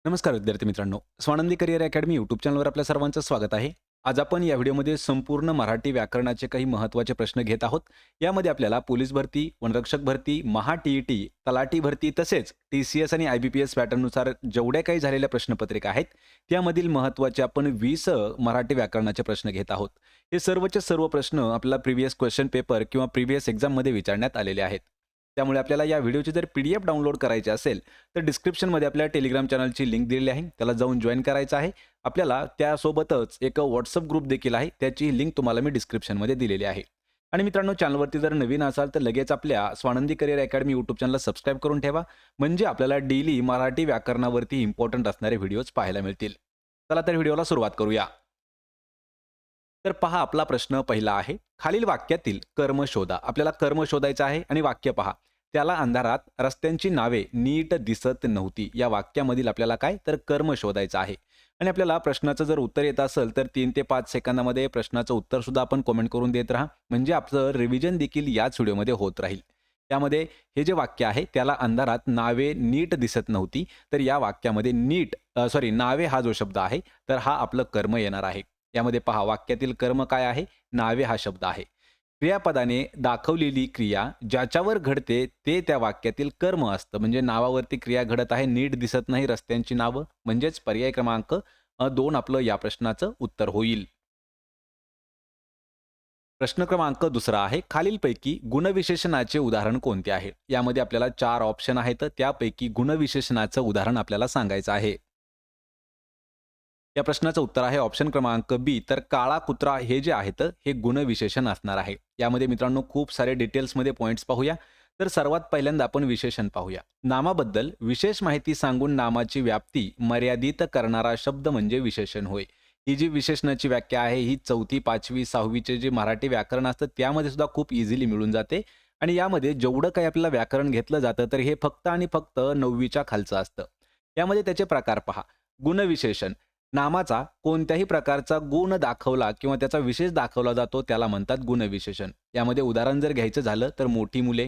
नमस्कार विद्यार्थी मित्रांनो, स्वानंदी करिअर अकॅडमी यूट्यूब चॅनलवर आपल्या सर्वांचं स्वागत आहे. आज आपण या व्हिडिओमध्ये संपूर्ण मराठी व्याकरणाचे काही महत्त्वाचे प्रश्न घेत आहोत. यामध्ये आपल्याला पोलीस भरती, वनरक्षक भरती, महा-टी-ई-टी, तलाठी भरती तसेच टी-सी-एस आणि आय-बी-पी-एस पॅटर्ननुसार जेवढ्या काही झालेल्या प्रश्नपत्रिका आहेत, त्यामधील महत्त्वाचे आपण 20 मराठी व्याकरणाचे प्रश्न घेत आहोत. हे सर्वचे सर्व प्रश्न आपल्याला प्रिव्हियस क्वेश्चन पेपर किंवा प्रिव्हियस एक्झाममध्ये विचारण्यात आलेले आहेत. त्यामुळे आपल्याला या व्हिडिओची जर पी-डी-एफ डाउनलोड करायची असेल, तर डिस्क्रिप्शनमध्ये आपल्या टेलिग्राम चॅनलची लिंक दिलेली आहे. त्याला जाऊन जॉइन करायचं आहे. आपल्याला त्यासोबतच एक WhatsApp ग्रुप देखील आहे. त्याची लिंक तुम्हाला मी डिस्क्रिप्शनमध्ये दिलेली आहे. आणि मित्रांनो, चॅनलवरती जर नवीन असाल तर लगेच आपल्या स्वानंदी करिअर अकॅडमी यूट्यूब चॅनलला सबस्क्राईब करून ठेवा. म्हणजे आपल्याला डेली मराठी व्याकरणावरती इम्पॉर्टंट असणारे व्हिडिओज पाहायला मिळतील. चला तर व्हिडिओला सुरुवात करूया. तर पहा, आपला प्रश्न पहिला आहे. खालील वाक्यातील कर्म शोधा. आपल्याला कर्म शोधायचं आहे आणि वाक्य पहा. त्याला अंधारात रस्त्यांची नावे नीट दिसत नव्हती. या वाक्यामधील आपल्याला काय तर कर्म शोधायचं आहे. आणि आपल्याला प्रश्नाचं जर उत्तर येत असेल तर 3 ते 5 सेकंदामध्ये प्रश्नाचं उत्तर सुद्धा आपण कमेंट करून देत राहा. म्हणजे आपलं रिव्हिजन देखील याच व्हिडिओमध्ये होत राहील. त्यामध्ये हे जे वाक्य आहे त्याला अंधारात नावे नीट दिसत नव्हती. तर या वाक्यामध्ये नावे हा जो शब्द आहे तर हा आपलं कर्म येणार आहे. यामध्ये पहा, वाक्यातील कर्म काय आहे? नावे हा शब्द आहे. क्रियापदाने दाखवलेली क्रिया ज्याच्यावर घडते ते त्या वाक्यातील कर्म असतं. म्हणजे नावावरती क्रिया घडत आहे, नीट दिसत नाही रस्त्यांची नावं, म्हणजेच पर्याय क्रमांक 2 आपलं या प्रश्नाचं उत्तर होईल. प्रश्न क्रमांक दुसरा आहे. खालीलपैकी गुणविशेषणाचे उदाहरण कोणते आहे? यामध्ये आपल्याला 4 ऑप्शन आहेत. त्यापैकी गुणविशेषणाचं उदाहरण आपल्याला सांगायचं आहे. या प्रश्नाचं उत्तर आहे ऑप्शन क्रमांक बी. तर काळा कुत्रा हे जे आहेत हे गुणविशेषण असणार आहे. यामध्ये मित्रांनो खूप सारे डिटेल्समध्ये पॉइंट्स पाहूया. तर सर्वात पहिल्यांदा आपण विशेषण पाहूया. नामाबद्दल विशेष माहिती सांगून नामाची व्याप्ती मर्यादित करणारा शब्द म्हणजे विशेषण होय. ही जी विशेषणाची व्याख्या आहे ही 4थी, 5वी, 6वीचे जे मराठी व्याकरण असतं त्यामध्ये सुद्धा खूप इझिली मिळून जाते. आणि यामध्ये जेवढं काही आपल्याला व्याकरण घेतलं जातं तर हे फक्त आणि फक्त 9वीच्या खालचं असतं. यामध्ये त्याचे प्रकार पहा. गुणविशेषण नामाचा कोणत्याही प्रकारचा गुण दाखवला किंवा त्याचा विशेष दाखवला जातो त्याला म्हणतात गुणविशेषण. यामध्ये उदाहरण जर घ्यायचं झालं तर मोठी मुले,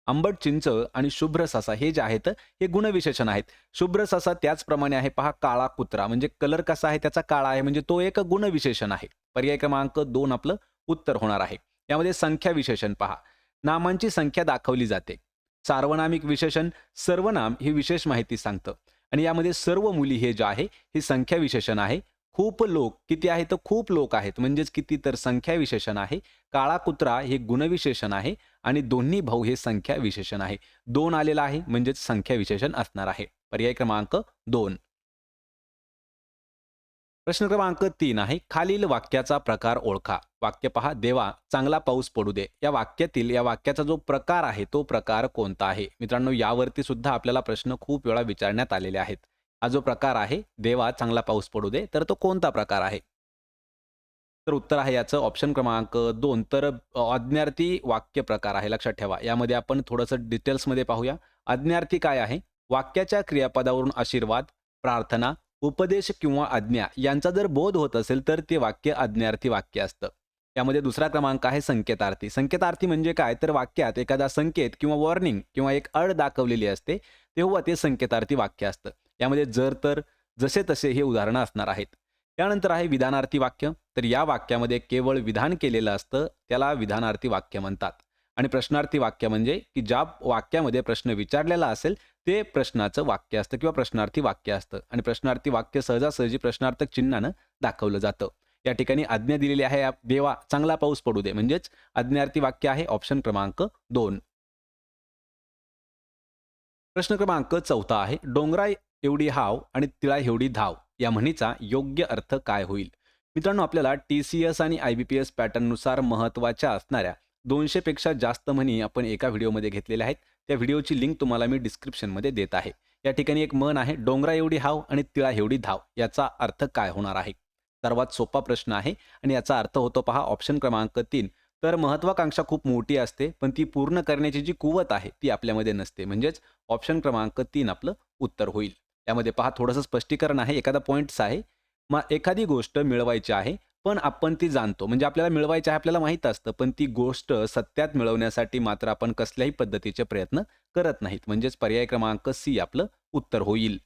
आंबट चिंच आणि शुभ्र ससा हे जे आहेत हे गुणविशेषण आहेत. शुभ्र ससा त्याचप्रमाणे आहे पहा, काळा कुत्रा म्हणजे कलर कसा आहे त्याचा काळा आहे म्हणजे तो एक गुणविशेषण आहे. पर्याय क्रमांक 2 आपलं उत्तर होणार आहे. यामध्ये संख्या विशेषण पहा. नामांची संख्या दाखवली जाते. सार्वनामिक विशेषण सर्वनाम ही विशेष माहिती सांगतं. आणि यामध्ये सर्व मुली हे जे आहे हे संख्या विशेषण आहे. खूप लोक किती आहेत तर खूप लोक आहेत म्हणजेच किती तर संख्या विशेषण आहे. काळा कुत्रा हे गुणविशेषण आहे आणि दोन्ही भाऊ हे संख्या विशेषण आहे. 2 आलेला आहे म्हणजेच संख्या विशेषण असणार आहे. पर्याय क्रमांक 2. प्रश्न क्रमांक 3 आहे. खालील वाक्याचा प्रकार ओळखा. वाक्य पहा. देवा चांगला पाऊस पडू दे. या वाक्याचा जो प्रकार आहे तो प्रकार कोणता आहे? मित्रांनो, यावरती सुद्धा आपल्याला प्रश्न खूप वेळा विचारण्यात आलेले आहेत. हा जो प्रकार आहे देवा चांगला पाऊस पडू दे, तर तो कोणता प्रकार आहे? तर उत्तर आहे याचं ऑप्शन क्रमांक 2. तर आज्ञार्थी वाक्य प्रकार आहे. लक्षात ठेवा. यामध्ये आपण थोडंसं डिटेल्समध्ये पाहूया. आज्ञार्थी काय आहे? वाक्याच्या क्रियापदावरून आशीर्वाद, प्रार्थना, उपदेश किंवा आज्ञा यांचा जर बोध होत असेल तर ते वाक्य आज्ञार्थी वाक्य असतं. यामध्ये दुसरा क्रमांक आहे संकेतार्थी. संकेतार्थी म्हणजे काय? तर वाक्यात एखादा संकेत किंवा वॉर्निंग किंवा एक अट दाखवलेली असते, तेव्हा ते संकेतार्थी वाक्य असतं. यामध्ये जर, तर, जसे तसे हे उदाहरणं असणार आहेत. त्यानंतर आहे विधानार्थी वाक्य. तर या वाक्यामध्ये केवळ विधान केलेलं असतं, त्याला विधानार्थी वाक्य म्हणतात. आणि प्रश्नार्थी वाक्य म्हणजे की ज्या वाक्यामध्ये प्रश्न विचारलेला असेल ते प्रश्नाचं वाक्य असतं किंवा प्रश्नार्थी वाक्य असतं. आणि प्रश्नार्थी वाक्य सहजासहजी प्रश्नार्थक चिन्हानं दाखवलं जातं. या ठिकाणी आज्ञा दिलेली आहे, देवा चांगला पाऊस पडू दे, म्हणजेच आज्ञार्थी वाक्य आहे ऑप्शन क्रमांक 2. प्रश्न क्रमांक 4 आहे. डोंगरा एवढी हाव आणि तिळा एवढी धाव या म्हणीचा योग्य अर्थ काय होईल? मित्रांनो, आपल्याला टी-सी-एस आणि आय-बी-पी-एस पॅटर्ननुसार महत्त्वाच्या असणाऱ्या 200 पेक्षा जास्त म्हणी आपण एका व्हिडिओमध्ये घेतलेल्या आहेत. त्या व्हिडिओची लिंक तुम्हाला मी डिस्क्रिप्शनमध्ये देत आहे. या ठिकाणी एक म्हण आहे, डोंगरा एवढी हाव आणि तिळा एवढी धाव. याचा अर्थ काय होणार आहे? सर्वात सोपा प्रश्न आहे आणि याचा अर्थ होतो पहा ऑप्शन क्रमांक 3. तर महत्त्वाकांक्षा खूप मोठी असते, पण ती पूर्ण करण्याची जी कुवत आहे ती आपल्यामध्ये नसते. म्हणजेच ऑप्शन क्रमांक 3 आपलं उत्तर होईल. यामध्ये पहा, थोडंसं स्पष्टीकरण आहे. एखादा पॉइंट्स आहे. मग एखादी गोष्ट मिळवायची आहे, पण आपण ती जाणतो. म्हणजे आपल्याला मिळवायची आहे, आपल्याला माहीत असतं, पण ती गोष्ट सत्यात मिळवण्यासाठी मात्र आपण कसल्याही पद्धतीचे प्रयत्न करत नाहीत. म्हणजेच पर्याय क्रमांक सी आपलं उत्तर होईल.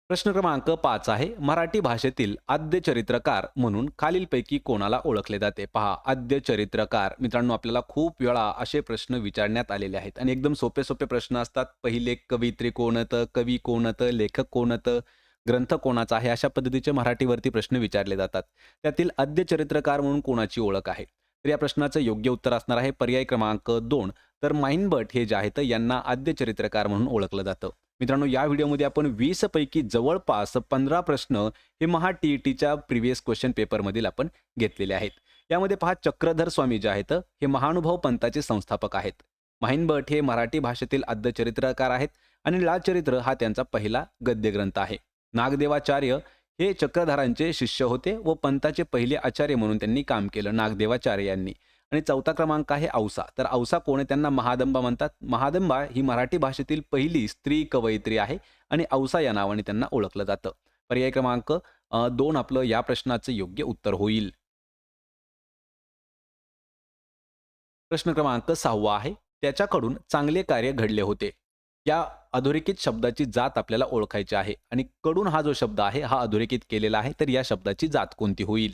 प्रश्न क्रमांक 5 आहे. मराठी भाषेतील आद्य चरित्रकार म्हणून खालीलपैकी कोणाला ओळखले जाते? पहा, आद्य चरित्रकार. मित्रांनो, आपल्याला खूप वेळा असे प्रश्न विचारण्यात आलेले आहेत आणि एकदम सोपे-सोपे प्रश्न असतात. पहिले कवयित्री कोण होतं? कवी कोण होतं? लेखक कोण होतं? ग्रंथ कोणाचा आहे? अशा पद्धतीचे मराठीवरती प्रश्न विचारले जातात. त्यातील आद्य चरित्रकार म्हणून कोणाची ओळख आहे? तर या प्रश्नाचं योग्य उत्तर असणार आहे पर्याय क्रमांक 2. तर माईनभट हे जे आहेत यांना आद्य चरित्रकार म्हणून ओळखलं जातं. मित्रांनो, या व्हिडिओमध्ये आपण 20 पैकी जवळपास 15 प्रश्न हे टी-ई-टीच्या प्रिव्हियस क्वेश्चन पेपरमधील आपण घेतलेले आहेत. यामध्ये पहा, चक्रधर स्वामी जे आहेत हे महानुभाव पंथाचे संस्थापक आहेत. माहिनभट हे मराठी भाषेतील आद्य चरित्रकार आहेत आणि लालचरित्र हा त्यांचा पहिला गद्यग्रंथ आहे. नागदेवाचार्य हे चक्रधरांचे शिष्य होते व पंथाचे पहिले आचार्य म्हणून त्यांनी काम केलं, नागदेवाचार्य यांनी. आणि चौथा क्रमांक आहे औसा. तर औसा कोण आहे? त्यांना महादंबा म्हणतात. महादंबा ही मराठी भाषेतील पहिली स्त्री कवयित्री आहे आणि औसा या नावाने त्यांना ओळखलं जातं. पर्याय क्रमांक 2 आपलं या प्रश्नाचं योग्य उत्तर होईल. प्रश्न क्रमांक 6 आहे. त्याच्याकडून चांगले कार्य घडले होते. या अधोरेखित शब्दाची जात आपल्याला ओळखायची आहे आणि कडून हा जो शब्द आहे हा अधोरेखित केलेला आहे. तर या शब्दाची जात कोणती होईल?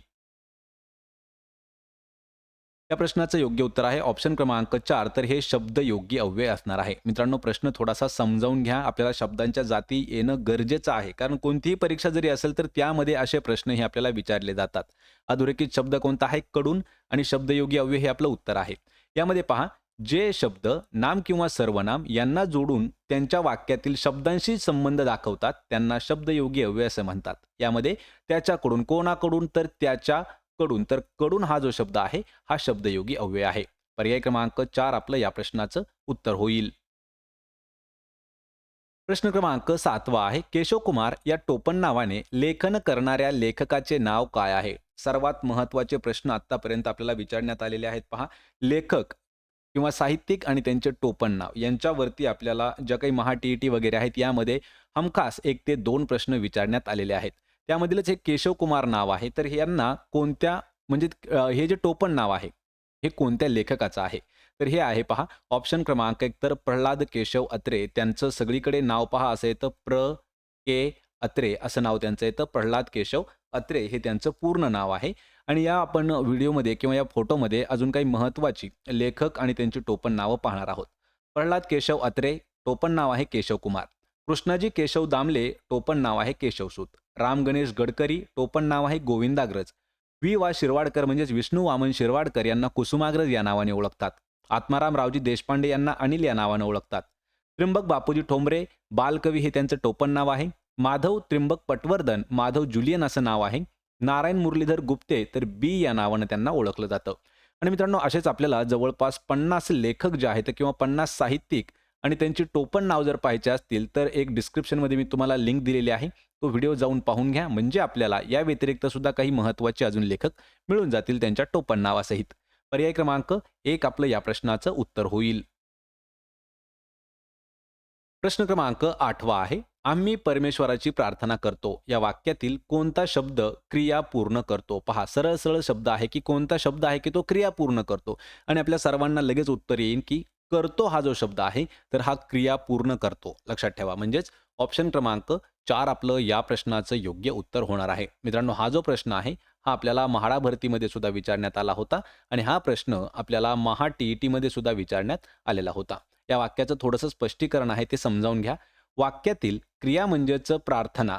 या प्रश्नाचं योग्य उत्तर आहे ऑप्शन क्रमांक 4. तर हे शब्द योग्य अव्यय असणार आहे. मित्रांनो, प्रश्न थोडासा समजावून घ्या. आपल्याला शब्दांच्या जाती येणं गरजेचं आहे. कारण कोणतीही परीक्षा जरी असेल तर त्यामध्ये असे प्रश्न हे आपल्याला विचारले जातात. अधोरेखित शब्द कोणता आहे? कडून. आणि शब्दयोगी अव्यय हे आपलं उत्तर आहे. यामध्ये पहा, जे शब्द नाम किंवा सर्वनाम यांना जोडून त्यांच्या वाक्यातील शब्दांशी संबंध दाखवतात त्यांना शब्दयोगी अव्यय असं म्हणतात. यामध्ये त्याच्याकडून, कोणाकडून? तर त्याच्या कडून. तर कडून हा जो शब्द आहे हा शब्दयोगी अव्यय आहे. पर्याय क्रमांक 4 आपलं या प्रश्नाचं उत्तर होईल. प्रश्न क्रमांक 7 आहे. केशवकुमार या टोपण नावाने लेखन करणाऱ्या लेखकाचे नाव काय आहे? सर्वात महत्त्वाचे प्रश्न आत्तापर्यंत आपल्याला विचारण्यात आलेले आहेत. पहा, लेखक किंवा साहित्यिक आणि त्यांचे टोपण नाव यांच्यावरती आपल्याला ज्या काही टी-ई-टी वगैरे आहेत यामध्ये हमखास 1 ते 2 प्रश्न विचारण्यात आलेले आहेत. त्यामधीलच एक केशवकुमार नाव आहे. तर यांना कोणत्या म्हणजे हे जे टोपण नाव आहे, हे कोणत्या लेखकाचं आहे? तर हे आहे पहा, ऑप्शन क्रमांक 1 तर प्रल्हाद केशव अत्रे. त्यांचं सगळीकडे नाव पहा असं येतं के. अत्रे असं नाव त्यांचं येतं. प्रल्हाद केशव अत्रे हे त्यांचं पूर्ण नाव आहे. आणि या आपण व्हिडिओमध्ये किंवा या फोटोमध्ये अजून काही महत्त्वाची लेखक आणि त्यांची टोपण नावं पाहणार आहोत. प्रल्हाद केशव अत्रे, टोपण नाव आहे केशवकुमार. कृष्णाजी केशव दामले, टोपण नाव आहे केशवसूत. राम गणेश गडकरी, टोपण नाव आहे गोविंदाग्रज. वा शिरवाडकर म्हणजेच विष्णू वामन शिरवाडकर यांना कुसुमाग्रज या नावाने ओळखतात. आत्माराम रावजी देशपांडे यांना अनिल या नावाने ओळखतात. त्र्यंबक बापूजी ठोंबरे, बालकवी हे त्यांचं टोपण नाव आहे. माधव त्र्यंबक पटवर्धन, माधव जुलियन असं नाव आहे. नारायण मुरलीधर गुप्ते, तर बी या नावानं त्यांना ओळखलं जातं. आणि मित्रांनो, असेच आपल्याला जवळपास 50 लेखक जे आहेत किंवा 50 साहित्यिक आणि त्यांची टोपण नाव जर पाहायचे असतील तर एक डिस्क्रिप्शनमध्ये मी तुम्हाला लिंक दिलेली आहे. तो व्हिडिओ जाऊन पाहून घ्या. म्हणजे आपल्याला या व्यतिरिक्त सुद्धा काही महत्त्वाचे अजून लेखक मिळून जातील त्यांच्या टोपण नावासहित. पर्याय क्रमांक 1 आपलं या प्रश्नाचं उत्तर होईल. प्रश्न क्रमांक 8 आहे. आम्ही परमेश्वराची प्रार्थना करतो या वाक्यातील कोणता शब्द क्रिया पूर्ण करतो? पहा, सरळ सरळ शब्द आहे की कोणता शब्द आहे की तो क्रिया पूर्ण करतो. आणि आपल्या सर्वांना लगेच उत्तर येईल की करतो हा जो शब्द आहे तर हा क्रिया पूर्ण करतो. लक्षात ठेवा. म्हणजेच ऑप्शन क्रमांक 4 आपलं या प्रश्नाचं योग्य उत्तर होणार आहे. मित्रांनो, हा जो प्रश्न आहे हा आपल्याला म्हाडा भरतीमध्ये सुद्धा विचारण्यात आला होता आणि हा प्रश्न आपल्याला टी-ई-टीमध्ये सुद्धा विचारण्यात आलेला होता. या वाक्याचं थोडंसं स्पष्टीकरण आहे ते समजावून घ्या. वाक्यातील क्रिया म्हणजेच प्रार्थना.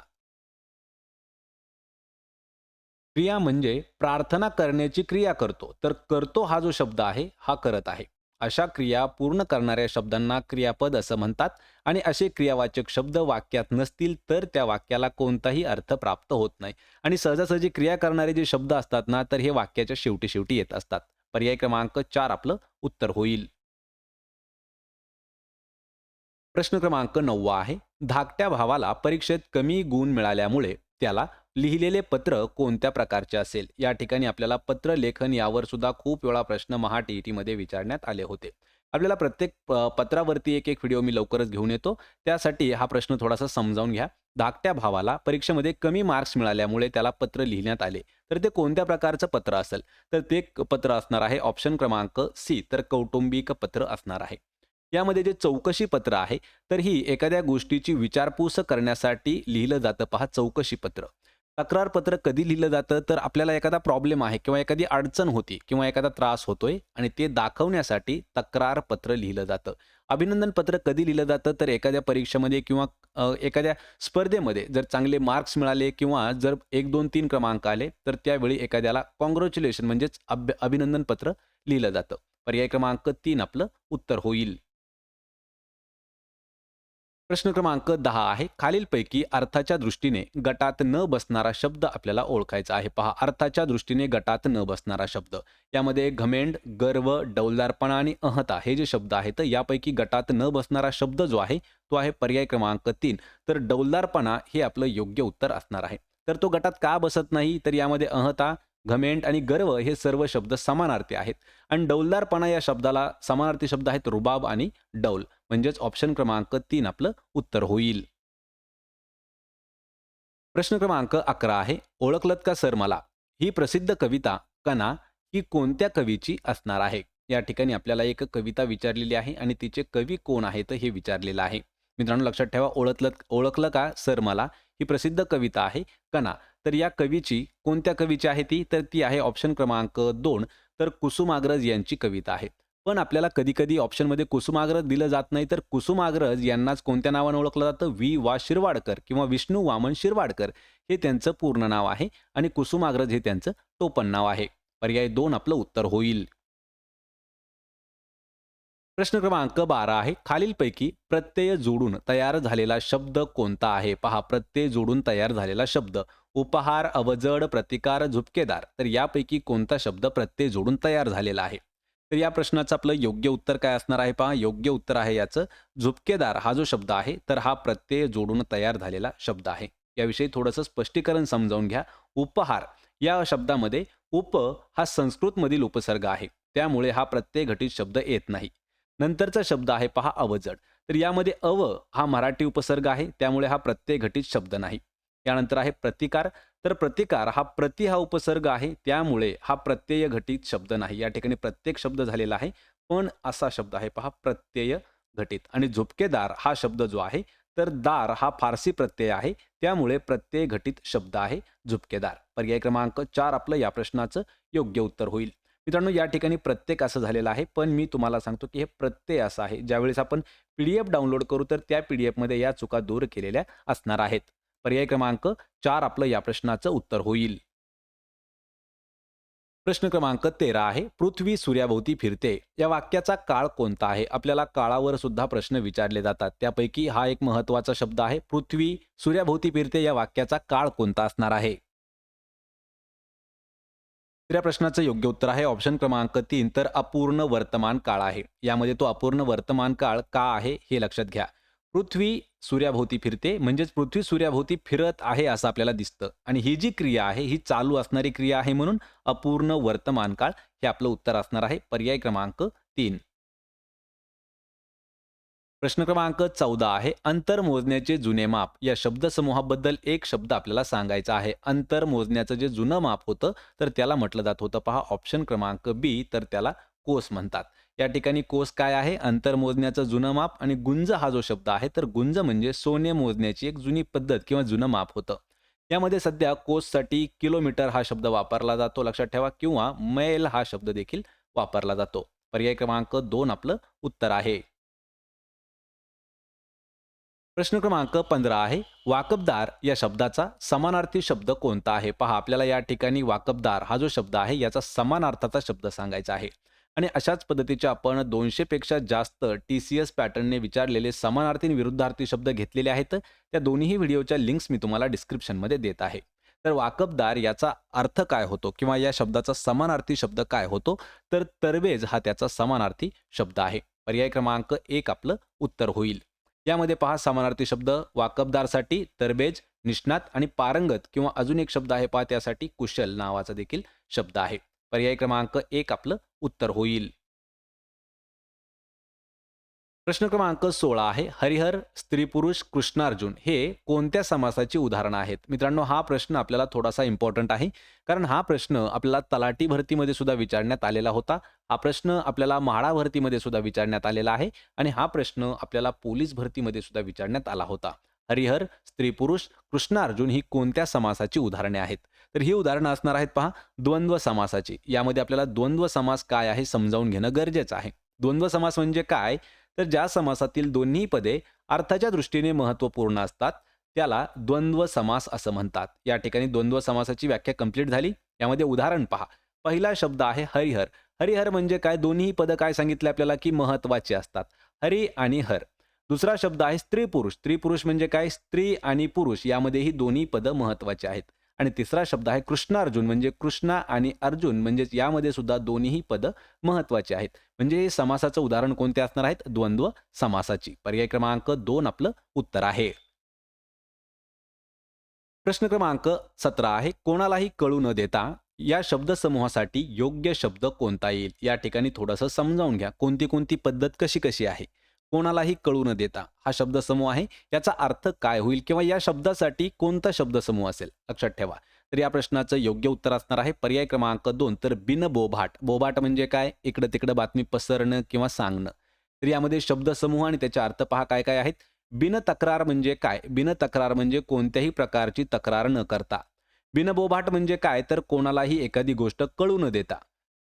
क्रिया म्हणजे प्रार्थना करण्याची क्रिया करतो. तर करतो हा जो शब्द आहे हा करत आहे. अशा क्रिया पूर्ण करणाऱ्या शब्दांना क्रियापद असं म्हणतात आणि असे क्रियावाचक शब्द वाक्यात नसतील तर त्या वाक्याला कोणताही अर्थ प्राप्त होत नाही. आणि सहजासहजी क्रिया करणारे जे शब्द असतात ना तर हे वाक्याच्या शेवटी शेवटी येत असतात. पर्याय क्रमांक 4 आपलं उत्तर होईल. प्रश्न क्रमांक 9 आहे. धाकट्या भावाला परीक्षेत कमी गुण मिळाल्यामुळे त्याला लिहिलेले पत्र कोणत्या प्रकारचे असेल? या ठिकाणी आपल्याला पत्र लेखन यावर सुद्धा खूप वेळा प्रश्न टी-ई-टीमध्ये विचारण्यात आले होते. आपल्याला प्रत्येक पत्रावरती एक व्हिडिओ मी लवकरच घेऊन येतो. त्यासाठी हा प्रश्न थोडासा समजावून घ्या. धाकट्या भावाला परीक्षेमध्ये कमी मार्क्स मिळाल्यामुळे त्याला पत्र लिहिण्यात आले. तर ते कोणत्या प्रकारचं पत्र असेल? तर ते पत्र असणार आहे ऑप्शन क्रमांक सी तर कौटुंबिक पत्र असणार आहे. यामध्ये जे चौकशी पत्र आहे, तर ही एखाद्या गोष्टीची विचारपूस करण्यासाठी लिहिलं जातं पहा चौकशी पत्र. तक्रार पत्र कधी लिहिलं जातं, तर आपल्याला एखादा प्रॉब्लेम आहे किंवा एखादी अडचण होती किंवा एखादा त्रास होतोय आणि ते दाखवण्यासाठी तक्रार पत्र लिहिलं जातं. अभिनंदन पत्र कधी लिहिलं जातं, तर एखाद्या परीक्षेमध्ये किंवा एखाद्या स्पर्धेमध्ये जर चांगले मार्क्स मिळाले किंवा जर 1, 2, 3 क्रमांक आले, तर त्यावेळी एखाद्याला काँग्रॅच्युलेशन म्हणजेच अभिनंदन पत्र लिहिलं जातं. पर्याय क्रमांक 3 आपलं उत्तर होईल. प्रश्न क्रमांक 10 आहे. खालीलपैकी अर्थाच्या दृष्टीने गटात न बसणारा शब्द आपल्याला ओळखायचा आहे. पहा, अर्थाच्या दृष्टीने गटात न बसणारा शब्द. यामध्ये घमेंड, गर्व, डौलदारपणा आणि अहंता हे जे शब्द आहेत, तर यापैकी गटात न बसणारा शब्द जो आहे, तो आहे पर्याय क्रमांक 3. तर डौलदारपणा हे आपलं योग्य उत्तर असणार आहे. तर तो गटात का बसत नाही? तर यामध्ये अहंता, घमेंड आणि गर्व हे सर्व शब्द समानार्थी आहेत आणि डौलदारपणा या शब्दाला समानार्थी शब्द आहेत रुबाब आणि डौल. म्हणजेच ऑप्शन क्रमांक 3 आपलं उत्तर होईल. प्रश्न क्रमांक 11 आहे. ओळखलत का सर मला? ही प्रसिद्ध कविता कणा ही कोणत्या कवीची असणार आहे? या ठिकाणी आपल्याला एक कविता विचारलेली आहे आणि तिचे कवी कोण आहेत हे विचारलेलं आहे. मित्रांनो लक्षात ठेवा, ओळखलं का सर मला? ही प्रसिद्ध कविता आहे कणा. तर या कवीची कोणत्या कवीची आहे ती? तर ती आहे ऑप्शन क्रमांक 2 तर कुसुमाग्रज यांची कविता आहे. पण आपल्याला कधी-कधी ऑप्शनमध्ये कुसुमाग्रज दिलं जात नाही, तर कुसुमाग्रज यांनाच कोणत्या नावानं ओळखलं जातं? वा. शिरवाडकर किंवा विष्णू वामन शिरवाडकर हे त्यांचं पूर्ण नाव आहे आणि कुसुमाग्रज हे त्यांचं टोपण नाव आहे. पर्याय 2 आपलं उत्तर होईल. प्रश्न क्रमांक 12 आहे. खालीलपैकी प्रत्यय जोडून तयार झालेला शब्द कोणता आहे? पहा, प्रत्यय जोडून तयार झालेला शब्द. उपहार, अवजड, प्रतिकार, झुपकेदार. तर यापैकी कोणता शब्द प्रत्यय जोडून तयार झालेला आहे? तर या प्रश्नाचं आपलं योग्य उत्तर काय असणार आहे? पहा, योग्य उत्तर आहे याचं झुपकेदार हा जो शब्द आहे, तर हा प्रत्यय जोडून तयार झालेला शब्द आहे. याविषयी थोडंसं स्पष्टीकरण समजावून घ्या. उपहार या शब्दामध्ये उप हा संस्कृतमधील उपसर्ग आहे. त्यामुळे हा प्रत्यय घटित शब्द येत नाही. नंतरचा शब्द आहे पहा अवजड. तर यामध्ये अव हा मराठी उपसर्ग आहे, त्यामुळे हा प्रत्यय घटित शब्द नाही. यानंतर आहे प्रतिकार. तर प्रतिकार हा प्रति हा उपसर्ग आहे, त्यामुळे हा प्रत्यय घटित शब्द नाही. या ठिकाणी प्रत्येक शब्द झालेला आहे, पण असा शब्द आहे पहा प्रत्यय घटित. आणि झुपकेदार हा शब्द जो आहे, तर दार हा फारसी प्रत्यय आहे, त्यामुळे प्रत्यय घटित शब्द आहे झुपकेदार. पर्याय क्रमांक 4 आपलं या प्रश्नाचं योग्य उत्तर होईल. मित्रांनो या ठिकाणी प्रत्येक असं झालेलं आहे, पण मी तुम्हाला सांगतो की हे प्रत्यय असं आहे. ज्यावेळेस आपण पी-डी-एफ डाउनलोड करू, तर त्या पी-डी-एफमध्ये या चुका दूर केलेल्या असणार आहेत. पर्याय क्रमांक 4 आपलं या प्रश्नाचं उत्तर होईल. प्रश्न क्रमांक 13 आहे. पृथ्वी सूर्याभोवती फिरते. या वाक्याचा काळ कोणता आहे? आपल्याला काळावर सुद्धा प्रश्न विचारले जातात. त्यापैकी हा एक महत्त्वाचा शब्द आहे. पृथ्वी सूर्याभोवती फिरते या वाक्याचा काळ कोणता असणार आहे? तर या प्रश्नाचं योग्य उत्तर आहे ऑप्शन क्रमांक 3 तर अपूर्ण वर्तमान काळ आहे. यामध्ये तो अपूर्ण वर्तमान काळ का आहे हे लक्षात घ्या. पृथ्वी सूर्याभोवती फिरते म्हणजेच पृथ्वी सूर्याभोवती फिरत आहे असं आपल्याला दिसतं आणि ही जी क्रिया आहे ही चालू असणारी क्रिया आहे म्हणून अपूर्ण वर्तमान काळ हे आपलं उत्तर असणार आहे. पर्याय क्रमांक 3. प्रश्न क्रमांक 14 आहे. अंतर मोजण्याचे जुने माप या शब्दसमूहाबद्दल एक शब्द आपल्याला सांगायचा आहे. अंतर मोजण्याचं जे जुनं माप होतं, तर त्याला म्हटलं जात होतं पहा ऑप्शन क्रमांक बी, तर त्याला कोस म्हणतात. या ठिकाणी कोस काय आहे? अंतर मोजण्याचं जुनं माप आणि गुंज हा जो शब्द आहे, तर गुंज म्हणजे सोने मोजण्याची एक जुनी पद्धत किंवा जुनं माप होतं. यामध्ये सध्या कोससाठी किलोमीटर हा शब्द वापरला जातो लक्षात ठेवा किंवा मैल हा शब्द देखील वापरला जातो. पर्याय क्रमांक 2 आपलं उत्तर आहे. प्रश्न क्रमांक 15 आहे. वाकबदार या शब्दाचा समानार्थी शब्द कोणता आहे? पहा आपल्याला या ठिकाणी वाकबदार हा जो शब्द आहे याचा समानार्थाचा शब्द सांगायचा आहे. आणि अशाच पद्धतीचे आपण 200 पेक्षा जास्त टी-सी-एस पॅटर्नने विचारलेले समानार्थी आणि विरुद्धार्थी शब्द घेतलेले आहेत. त्या दोन्ही व्हिडिओच्या लिंक्स मी तुम्हाला डिस्क्रिप्शनमध्ये देत आहे. तर वाकबदार याचा अर्थ काय होतो किंवा या शब्दाचा समानार्थी शब्द काय होतो? तर तरबेज हा त्याचा समानार्थी शब्द आहे. पर्याय क्रमांक 1 आपलं उत्तर होईल. यामध्ये पहा समानार्थी शब्द वाकबदारसाठी तरबेज, निष्णात आणि पारंगत किंवा अजून एक शब्द आहे पहा त्यासाठी कुशल नावाचा देखील शब्द आहे. पर्याय क्रमांक 1 आपलं उत्तर होईल. प्रश्न क्रमांक 16 आहे. हरिहर, स्त्री-पुरुष, कृष्णार्जुन हे कोणत्या समासाची उदाहरणं आहेत? मित्रांनो, हा प्रश्न आपल्याला थोडासा इम्पोर्टंट आहे. कारण हा प्रश्न आपल्याला तलाठी भरतीमध्ये सुद्धा विचारण्यात आलेला होता. हा प्रश्न आपल्याला म्हाडा भरतीमध्ये सुद्धा विचारण्यात आलेला आहे आणि हा प्रश्न आपल्याला पोलीस भरतीमध्ये सुद्धा विचारण्यात आला होता. हरिहर, स्त्री-पुरुष, कृष्णार्जुन ही कोणत्या समासाची उदाहरणे आहेत? तर ही उदाहरणं असणार आहेत पहा द्वंद्व समासाची. यामध्ये आपल्याला द्वंद्व समास काय आहे समजावून घेणं गरजेचं आहे. द्वंद्व समास म्हणजे काय? तर ज्या समासातील दोन्ही पदे अर्थाच्या दृष्टीने महत्त्वपूर्ण असतात, त्याला द्वंद्व समास असं म्हणतात. या ठिकाणी द्वंद्व समासाची व्याख्या कंप्लीट झाली. यामध्ये उदाहरण पहा. पहिला शब्द आहे हरिहर. हरिहर म्हणजे काय? दोन्ही पदं काय सांगितले आपल्याला, की महत्त्वाची असतात. हरी आणि हर. दुसरा शब्द आहे स्त्री-पुरुष. स्त्री-पुरुष म्हणजे काय? स्त्री आणि पुरुष यामध्येही दोन्ही पदं महत्त्वाची आहेत. आणि तिसरा शब्द आहे कृष्णार्जुन म्हणजे कृष्णा आणि अर्जुन म्हणजेच यामध्ये सुद्धा दोन्हीही पदं महत्त्वाची आहेत. म्हणजे हे समासाचं उदाहरण कोणते असणार आहेत? द्वंद्व समासाची. पर्याय क्रमांक 2 आपलं उत्तर आहे. प्रश्न क्रमांक 17 आहे. कोणालाही कळू न देता या शब्दसमूहासाठी योग्य शब्द कोणता येईल? या ठिकाणी थोडंसं समजावून घ्या. कोणती-कोणती पद्धत कशी-कशी आहे? कोणालाही कळू न देता हा शब्दसमूह आहे. याचा अर्थ काय होईल किंवा या शब्दासाठी कोणता शब्दसमूह असेल? लक्षात ठेवा. तर या प्रश्नाचं योग्य उत्तर असणार आहे पर्याय क्रमांक 2 तर बिनबोभाट. बोभाट म्हणजे काय? इकडं-तिकडं बातमी पसरणं किंवा सांगणं. तर यामध्ये शब्दसमूह आणि त्याचे अर्थ पहा काय-काय आहेत? बिनतक्रार म्हणजे काय? बिनतक्रार म्हणजे कोणत्याही प्रकारची तक्रार न करता. बिनबोभाट म्हणजे काय? तर कोणालाही एखादी गोष्ट कळू न देता.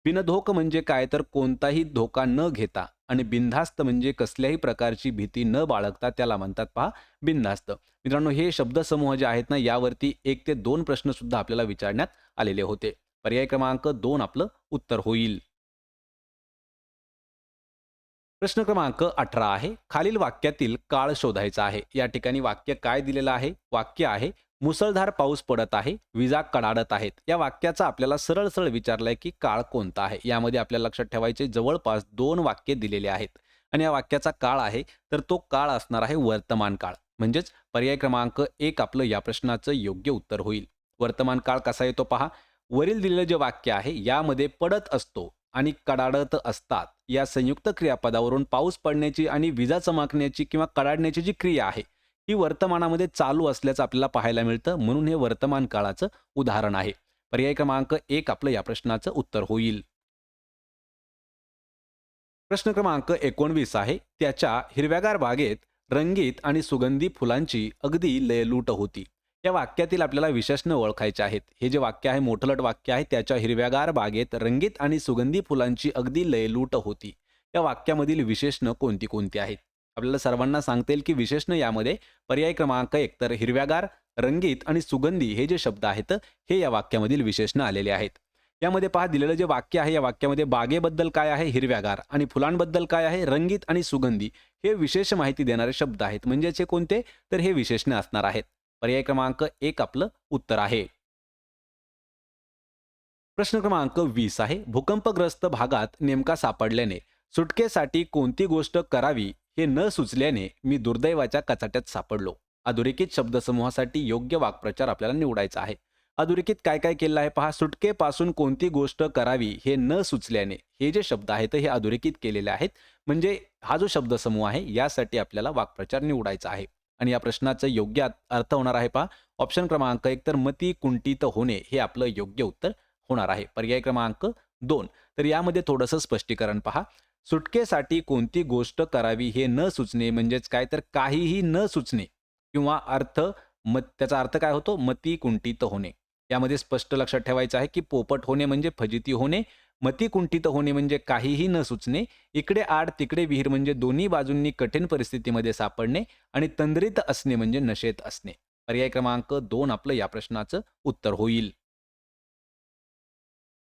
बिनधोक म्हणजे काय? तर कोणताही धोका न घेता. आणि बिनधास्त म्हणजे कसल्याही प्रकारची भीती न बाळगता त्याला म्हणतात पहा बिनधास्त. मित्रांनो, हे शब्दसमूह जे आहेत ना, यावरती 1 ते 2 प्रश्न सुद्धा आपल्याला विचारण्यात आलेले होते. पर्याय क्रमांक 2 आपलं उत्तर होईल. प्रश्न क्रमांक 18 आहे. खालील वाक्यातील काळ शोधायचा आहे. या ठिकाणी वाक्य काय दिलेलं आहे? वाक्य आहे, मुसळधार पाऊस पडत आहे, विजा कडाडत आहेत. या वाक्याचा आपल्याला सरळ-सरळ विचारलंय, की काळ कोणता आहे? यामध्ये आपल्याला लक्षात ठेवायचे जवळपास 2 वाक्य दिलेले आहेत. आणि या वाक्याचा काळ आहे, तर तो काळ असणार आहे वर्तमान काळ. म्हणजेच पर्याय क्रमांक 1 आपलं या प्रश्नाचं योग्य उत्तर होईल. वर्तमान काळ कसा येतो पहा. वरील दिलेलं जे वाक्य आहे, यामध्ये पडत असतो आणि कडाडत असतात या संयुक्त क्रियापदावरून पाऊस पडण्याची आणि विजा चमकण्याची किंवा कडाडण्याची जी क्रिया आहे ही वर्तमानामध्ये चालू असल्याचं आपल्याला पाहायला मिळतं. म्हणून हे वर्तमान काळाचं उदाहरण आहे. पर्याय क्रमांक 1 आपलं या प्रश्नाचं उत्तर होईल. प्रश्न क्रमांक 19 आहे. त्याच्या हिरव्यागार बागेत रंगीत आणि सुगंधी फुलांची अगदी लयलूट होती. या वाक्यातील आपल्याला विशेषणं ओळखायचे आहेत. हे जे वाक्य आहे मोठलट वाक्य आहे. त्याच्या हिरव्यागार बागेत रंगीत आणि सुगंधी फुलांची अगदी लयलूट होती. या वाक्यामधील विशेषणं कोणती-कोणती आहेत? आपल्याला सर्वांना सांगता येईल की विशेषणं यामध्ये पर्याय क्रमांक 1 तर हिरव्यागार, रंगीत आणि सुगंधी हे जे शब्द आहेत, हे या वाक्यामधील विशेषणं आलेले आहेत. यामध्ये पहा दिलेलं जे वाक्य आहे या वाक्यामध्ये बागेबद्दल काय आहे हिरव्यागार आणि फुलांबद्दल काय आहे रंगीत आणि सुगंधी हे विशेष माहिती देणारे शब्द आहेत. म्हणजेच हे कोणते? तर हे विशेषणे असणार आहेत. पर्याय क्रमांक 1 आपलं उत्तर आहे. प्रश्न क्रमांक 20 आहे. भूकंपग्रस्त भागात नेमका सापडल्याने सुटकेसाठी कोणती गोष्ट करावी हे न सुचल्याने मी दुर्दैवाच्या कचाट्यात सापडलो. अधोरेखित शब्दसमूहासाठी योग्य वाक्प्रचार आपल्याला निवडायचा आहे. अधोरेखित काय काय केलं आहे पहा. सुटकेपासून कोणती गोष्ट करावी हे न सुचल्याने हे जे शब्द आहेत हे अधोरेखित केलेले आहेत. म्हणजे हा जो शब्दसमूह आहे यासाठी आपल्याला वाक्प्रचार निवडायचा आहे. आणि या प्रश्नाचं योग्य अर्थ होणार आहे पहा ऑप्शन क्रमांक 1 तर मती कुंठित होणे हे आपलं योग्य उत्तर होणार आहे. पर्याय क्रमांक 2 तर यामध्ये थोडंसं स्पष्टीकरण पहा. सुटकेसाठी कोणती गोष्ट करावी हे न सुचणे म्हणजेच काय तर काहीही न सुचणे किंवा त्याचा अर्थ काय होतो मती कुंठित होणे. यामध्ये स्पष्ट लक्षात ठेवायचं आहे की पोपट होणे म्हणजे फजिती होणे, मती कुंठित होणे म्हणजे काहीही न सुचणे, इकडे आड तिकडे विहीर म्हणजे दोन्ही बाजूंनी कठीण परिस्थितीमध्ये सापडणे आणि तंद्रीत असणे म्हणजे नशेत असणे. पर्याय क्रमांक 2 आपलं या प्रश्नाचं उत्तर होईल.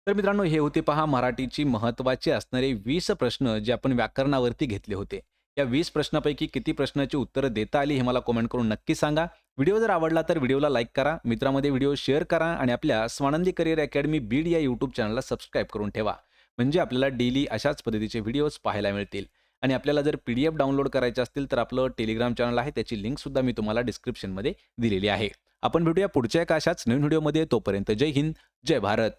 तर मित्रांनो हे होते पहा मराठीची महत्त्वाचे असणारे 20 प्रश्न जे आपण व्याकरणावरती घेतले होते. या 20 प्रश्नापैकी किती प्रश्नाची उत्तरं देता आली हे मला कमेंट करून नक्की सांगा. व्हिडिओ जर आवडला तर व्हिडिओला लाईक करा, मित्रांमध्ये व्हिडिओ शेअर करा आणि आपल्या स्वानंदी करिअर अकॅडमी बीड या यूट्यूब चॅनलला सबस्क्राईब करून ठेवा. म्हणजे आपल्याला डेली अशाच पद्धतीचे व्हिडिओज पाहायला मिळतील. आणि आपल्याला जर PDF डाउनलोड करायचे असतील तर आपलं टेलिग्राम चॅनल आहे त्याची लिंकसुद्धा मी तुम्हाला डिस्क्रिप्शनमध्ये दिलेली आहे. आपण भेटूया पुढच्या एका अशाच नवीन व्हिडिओमध्ये. तोपर्यंत जय हिंद, जय भारत.